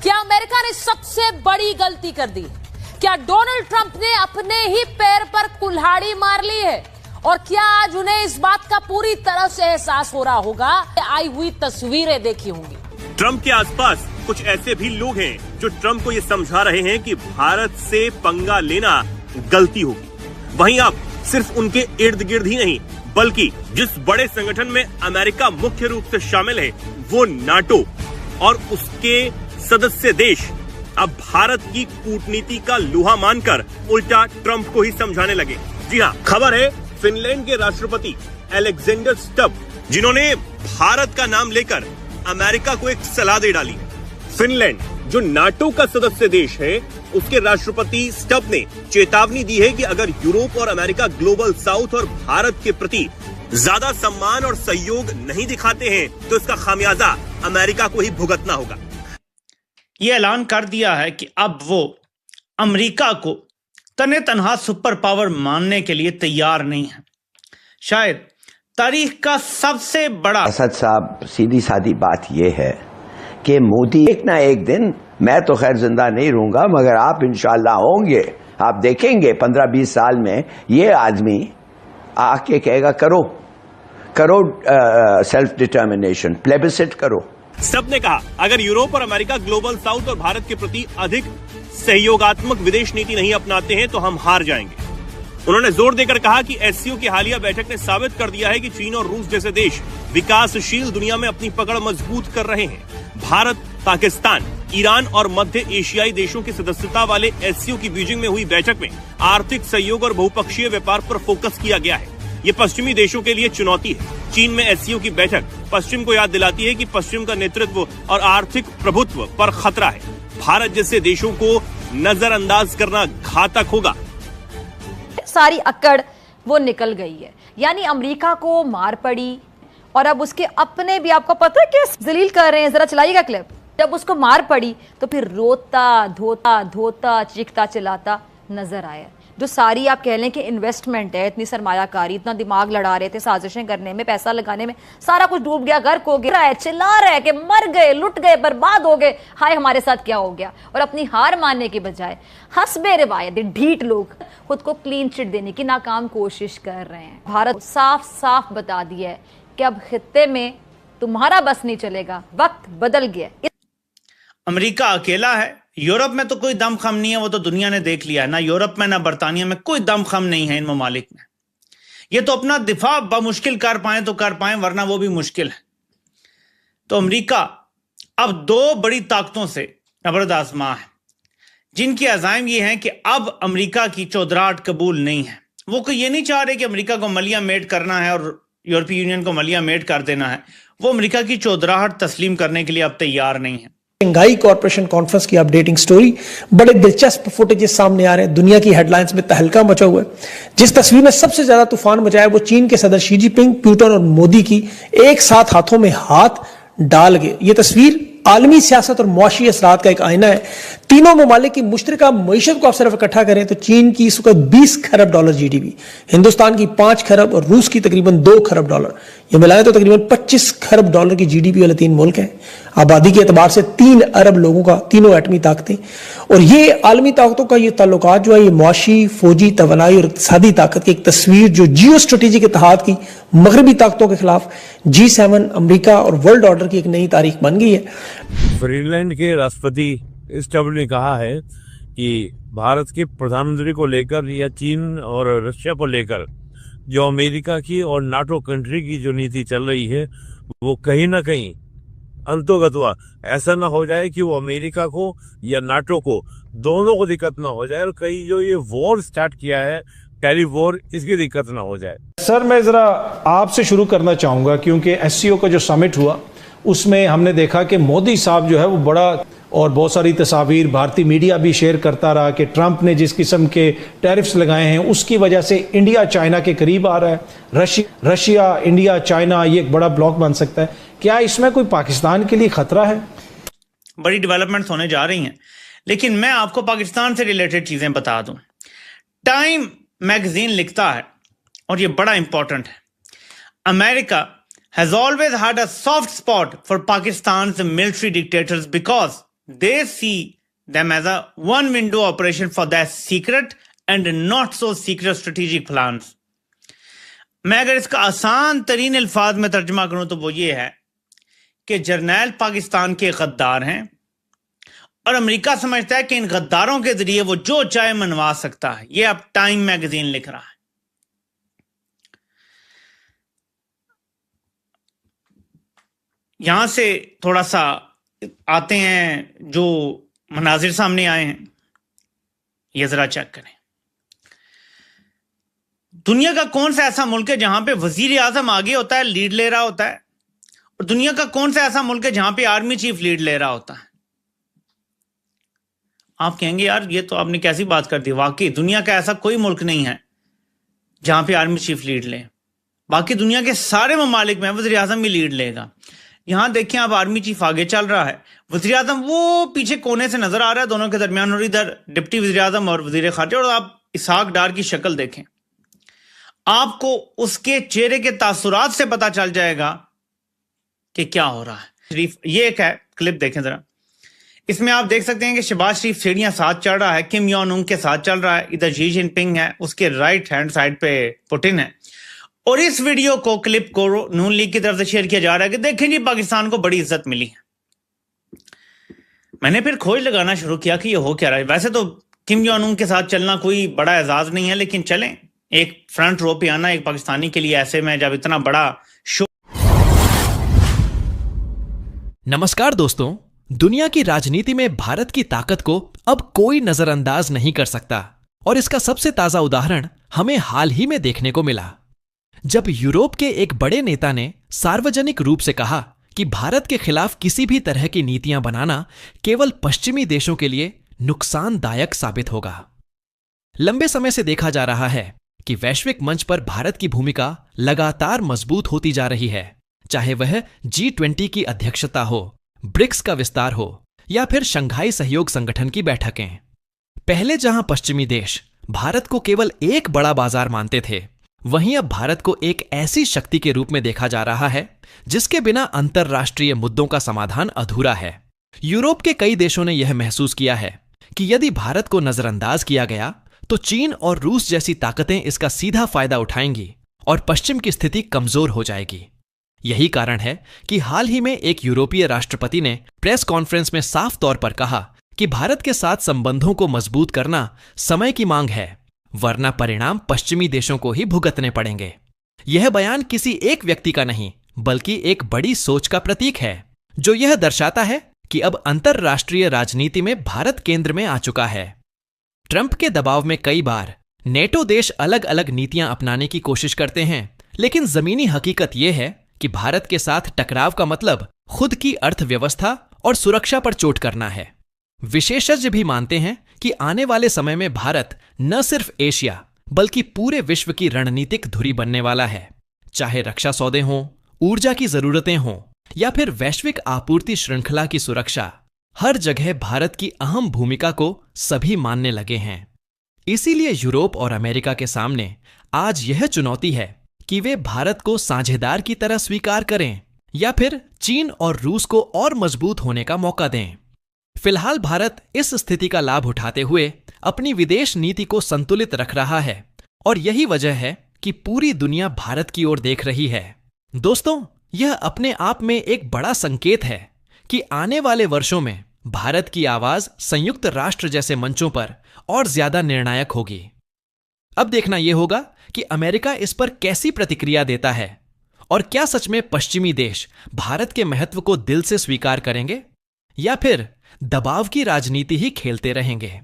क्या अमेरिका ने सबसे बड़ी गलती कर दी? क्या डोनाल्ड ट्रंप ने अपने ही पैर पर कुल्हाड़ी मार ली है? और क्या आज उन्हें इस बात का पूरी तरह से एहसास हो रहा होगा? आई हुई तस्वीरें देखी होंगी। ट्रंप के आसपास कुछ ऐसे भी लोग हैं जो ट्रंप को ये समझा रहे हैं कि भारत से पंगा लेना गलती होगी। वहीं अब सिर्फ उनके इर्द गिर्द ही नहीं, बल्कि जिस बड़े संगठन में अमेरिका मुख्य रूप से शामिल है, वो नाटो और उसके सदस्य देश अब भारत की कूटनीति का लोहा मानकर उल्टा ट्रंप को ही समझाने लगे। जी हाँ, खबर है फिनलैंड के राष्ट्रपति अलेक्जेंडर स्टब, जिन्होंने भारत का नाम लेकर अमेरिका को एक सलाह दे डाली। फिनलैंड जो नाटो का सदस्य देश है, उसके राष्ट्रपति स्टब ने चेतावनी दी है कि अगर यूरोप और अमेरिका ग्लोबल साउथ और भारत के प्रति ज्यादा सम्मान और सहयोग नहीं दिखाते हैं तो इसका खामियाजा अमेरिका को ही भुगतना होगा। ये ऐलान कर दिया है कि अब वो अमेरिका को तने तनहा सुपर पावर मानने के लिए तैयार नहीं है। शायद तारीख का सबसे बड़ा। असद साहब, सीधी सादी बात यह है कि मोदी एक ना एक दिन, मैं तो खैर जिंदा नहीं रहूंगा मगर आप इंशाल्लाह होंगे, आप देखेंगे 15-20 साल में ये आदमी आके कहेगा करो करो सेल्फ डिटर्मिनेशन, प्लेबिसिट करो। सब ने कहा अगर यूरोप और अमेरिका ग्लोबल साउथ और भारत के प्रति अधिक सहयोगात्मक विदेश नीति नहीं अपनाते हैं तो हम हार जाएंगे। उन्होंने जोर देकर कहा कि एससीओ की हालिया बैठक ने साबित कर दिया है कि चीन और रूस जैसे देश विकासशील दुनिया में अपनी पकड़ मजबूत कर रहे हैं। भारत, पाकिस्तान, ईरान और मध्य एशियाई देशों की सदस्यता वाले एससीओ की बीजिंग में हुई बैठक में आर्थिक सहयोग और बहुपक्षीय व्यापार पर फोकस किया गया है। ये पश्चिमी देशों के लिए चुनौती है। चीन में एससीओ की बैठक पश्चिम को याद दिलाती है कि पश्चिम का नेतृत्व और आर्थिक प्रभुत्व पर खतरा है। भारत जैसे देशों को नजरअंदाज करना घातक होगा। सारी अकड़ वो निकल गई है, यानी अमेरिका को मार पड़ी और अब उसके अपने भी, आपको पता है कि जलील कर रहे हैं। जरा चलाइएगा क्लिप। जब उसको मार पड़ी तो फिर रोता धोता धोता चीखता चिल्लाता नजर आया। जो सारी आप कह लें कि इन्वेस्टमेंट है, इतनी सरमायाकारी, इतना दिमाग लड़ा रहे थे साजिशें करने में, पैसा लगाने में, सारा कुछ डूब गया, गर्क हो गया है, चिल्ला रहा है कि मर गए, लुट गए, बर्बाद हो गए, हाय हमारे साथ क्या हो गया। और अपनी हार मानने के बजाय हस्बे रिवायत ढीठ लोग खुद को क्लीन चिट देने की नाकाम कोशिश कर रहे हैं। भारत साफ साफ बता दिया है कि अब खित्ते में तुम्हारा बस नहीं चलेगा, वक्त बदल गया। अमेरिका अकेला है, यूरोप में तो कोई दमखम नहीं है, वो तो दुनिया ने देख लिया है। ना यूरोप में ना बरतानिया में कोई दमखम नहीं है इन ममालिक में। ये तो अपना दिफा बमुश्किल कर पाए तो कर पाए, वरना वो भी मुश्किल है। तो अमेरिका अब दो बड़ी ताकतों से अबरदाज़मा है, जिनकी अज़ाइम ये हैं कि अब अमेरिका की चौधराहट कबूल नहीं है। वो ये नहीं चाह रहे कि अमेरिका को मलिया मेट करना है और यूरोपीय यूनियन को मलिया मेट कर देना है। वो अमेरिका की चौधराहट तस्लीम करने के लिए अब तैयार नहीं है। शंघाई कॉर्पोरेशन कॉन्फ्रेंस की अपडेटिंग स्टोरी, बड़े दिलचस्प फुटेजेस सामने आ रहे हैं। दुनिया की हेडलाइंस में तहलका मचा हुआ है। जिस तस्वीर में सबसे ज्यादा तूफान मचाया वो चीन के सदर शी जिनपिंग, पुतिन और मोदी की एक साथ हाथों में हाथ डाल गए। ये तस्वीर आलमी सियासत और मुआशी असरात का एक आईना है। तीनों ममालिक की मुश्तरका मईशत को आप सिर्फ इकट्ठा करें तो चीन की इस वक्त 20 खरब डॉलर जीडीपी, हिंदुस्तान की 5 खरब और रूस की तकरीबन 2 खरब डॉलर, ये मिलाएं तो तकरीबन 25 खरब डॉलर की जीडीपी वाले 3 मुल्क हैं। आबादी के एतबार से 3 अरब लोगों का, तीनों एटमी ताकतें। और ये आलमी ताकतों का ये ताल्लुकात जो है, ये मुआशी, फौजी, तवानाई और इक़्तिसादी ताकत की एक तस्वीर जो जियो स्ट्रेटेजिक इत्तेहाद की मगरबी ताकतों के खिलाफ G7, अमेरिका और वर्ल्ड ऑर्डर की एक नई तारीख बन गई है। फिनलैंड के राष्ट्रपति स्टब ने कहा है कि भारत के प्रधानमंत्री को लेकर या चीन और रशिया को लेकर जो अमेरिका की और नाटो कंट्री की जो नीति चल रही है वो कहीं ना कहीं अंतोगत्वा ऐसा ना हो जाए कि वो अमेरिका को या नाटो को, दोनों को दिक्कत ना हो जाए और कहीं जो ये वॉर स्टार्ट किया है, टेरिफ वॉर, इसकी दिक्कत ना हो जाए। सर, मैं जरा आपसे शुरू करना चाहूंगा क्योंकि एससीओ का जो समिट हुआ उसमें हमने देखा कि मोदी साहब जो है वो बड़ा, और बहुत सारी तस्वीर भारतीय मीडिया भी शेयर करता रहा कि ट्रंप ने जिस किस्म के टैरिफ्स लगाए हैं उसकी वजह से इंडिया चाइना के करीब आ रहा है। रशिया, इंडिया, चाइना, ये एक बड़ा ब्लॉक बन सकता है। क्या इसमें कोई पाकिस्तान के लिए खतरा है? बड़ी डेवलपमेंट्स होने जा रही हैं, लेकिन मैं आपको पाकिस्तान से रिलेटेड चीजें बता दूं। टाइम मैगजीन लिखता है, और ये बड़ा इंपॉर्टेंट है, America has always had a soft spot for Pakistan's military dictators because they see them as a one window operation for their secret and not so secret strategic plans. मैं अगर इसका आसान तरीन अल्फाज में तर्जुमा करूं तो वो ये है कि जर्नैल पाकिस्तान के गद्दार हैं और अमेरिका समझता है कि इन गद्दारों के जरिए वो जो चाहे मनवा सकता है। ये अब टाइम मैगजीन लिख रहा है। यहां से थोड़ा सा आते हैं जो मनाजिर सामने आए हैं, ये जरा चेक करें। दुनिया का कौन सा ऐसा मुल्क है जहां पे वजीर आजम आगे होता है, लीड ले रहा होता है, और दुनिया का कौन सा ऐसा मुल्क है जहां पे आर्मी चीफ लीड ले रहा होता है? आप कहेंगे यार ये तो आपने कैसी बात कर दी। वाकई दुनिया का ऐसा कोई मुल्क नहीं है जहां पे आर्मी चीफ लीड ले। बाकी दुनिया के सारे ममालिक में वजीर आजम भी लीड लेगा। यहां देखें आप, आर्मी चीफ आगे चल रहा है, वजीर आजम वो पीछे कोने से नजर आ रहा है दोनों के दरमियान, और इधर डिप्टी वजीर आजम और वजीर खारजा। और आप इसहाक डार की शक्ल देखें, आपको उसके चेहरे के तासुरात से पता चल जाएगा कि क्या हो रहा है। शरीफ, ये एक है क्लिप देखें जरा। इसमें आप देख सकते हैं कि शहबाज शरीफ सीढ़ियां साथ चढ़ रहा है, किम योंग उन के साथ चल रहा है, इधर शी जिनपिंग है, उसके राइट हैंड साइड पे पुतिन है। और इस वीडियो को, क्लिप को नून लीग की तरफ से शेयर किया जा रहा है कि देखें जी पाकिस्तान को बड़ी इज्जत मिली है। मैंने फिर खोज लगाना शुरू किया कि ये हो क्या रहा है। वैसे तो किम योंग उन के साथ चलना कोई बड़ा एजाज नहीं है, लेकिन चलें, एक फ्रंट रो पे आना एक पाकिस्तानी के लिए ऐसे में जब इतना बड़ा शो। नमस्कार दोस्तों, दुनिया की राजनीति में भारत की ताकत को अब कोई नजरअंदाज नहीं कर सकता, और इसका सबसे ताजा उदाहरण हमें हाल ही में देखने को मिला, जब यूरोप के एक बड़े नेता ने सार्वजनिक रूप से कहा कि भारत के खिलाफ किसी भी तरह की नीतियां बनाना केवल पश्चिमी देशों के लिए नुकसानदायक साबित होगा। लंबे समय से देखा जा रहा है कि वैश्विक मंच पर भारत की भूमिका लगातार मजबूत होती जा रही है, चाहे वह G20 की अध्यक्षता हो, ब्रिक्स का विस्तार हो, या फिर शंघाई सहयोग संगठन की बैठकें। पहले जहां पश्चिमी देश भारत को केवल एक बड़ा बाजार मानते थे, वहीं अब भारत को एक ऐसी शक्ति के रूप में देखा जा रहा है जिसके बिना अंतरराष्ट्रीय मुद्दों का समाधान अधूरा है। यूरोप के कई देशों ने यह महसूस किया है कि यदि भारत को नजरअंदाज किया गया तो चीन और रूस जैसी ताकतें इसका सीधा फायदा उठाएंगी और पश्चिम की स्थिति कमजोर हो जाएगी। यही कारण है कि हाल ही में एक यूरोपीय राष्ट्रपति ने प्रेस कॉन्फ्रेंस में साफ तौर पर कहा कि भारत के साथ संबंधों को मजबूत करना समय की मांग है, वरना परिणाम पश्चिमी देशों को ही भुगतने पड़ेंगे। यह बयान किसी एक व्यक्ति का नहीं, बल्कि एक बड़ी सोच का प्रतीक है, जो यह दर्शाता है कि अब अंतरराष्ट्रीय राजनीति में भारत केंद्र में आ चुका है। ट्रंप के दबाव में कई बार नेटो देश अलग अलग नीतियां अपनाने की कोशिश करते हैं, लेकिन जमीनी हकीकत यह है कि भारत के साथ टकराव का मतलब खुद की अर्थव्यवस्था और सुरक्षा पर चोट करना है। विशेषज्ञ भी मानते हैं कि आने वाले समय में भारत न सिर्फ एशिया बल्कि पूरे विश्व की रणनीतिक धुरी बनने वाला है। चाहे रक्षा सौदे हों, ऊर्जा की जरूरतें हों, या फिर वैश्विक आपूर्ति श्रृंखला की सुरक्षा, हर जगह भारत की अहम भूमिका को सभी मानने लगे हैं। इसीलिए यूरोप और अमेरिका के सामने आज यह चुनौती है कि वे भारत को साझेदार की तरह स्वीकार करें या फिर चीन और रूस को और मजबूत होने का मौका दें। फिलहाल भारत इस स्थिति का लाभ उठाते हुए अपनी विदेश नीति को संतुलित रख रहा है, और यही वजह है कि पूरी दुनिया भारत की ओर देख रही है। दोस्तों, यह अपने आप में एक बड़ा संकेत है कि आने वाले वर्षों में भारत की आवाज संयुक्त राष्ट्र जैसे मंचों पर और ज्यादा निर्णायक होगी। अब देखना यह होगा कि अमेरिका इस पर कैसी प्रतिक्रिया देता है, और क्या सच में पश्चिमी देश भारत के महत्व को दिल से स्वीकार करेंगे या फिर दबाव की राजनीति ही खेलते रहेंगे।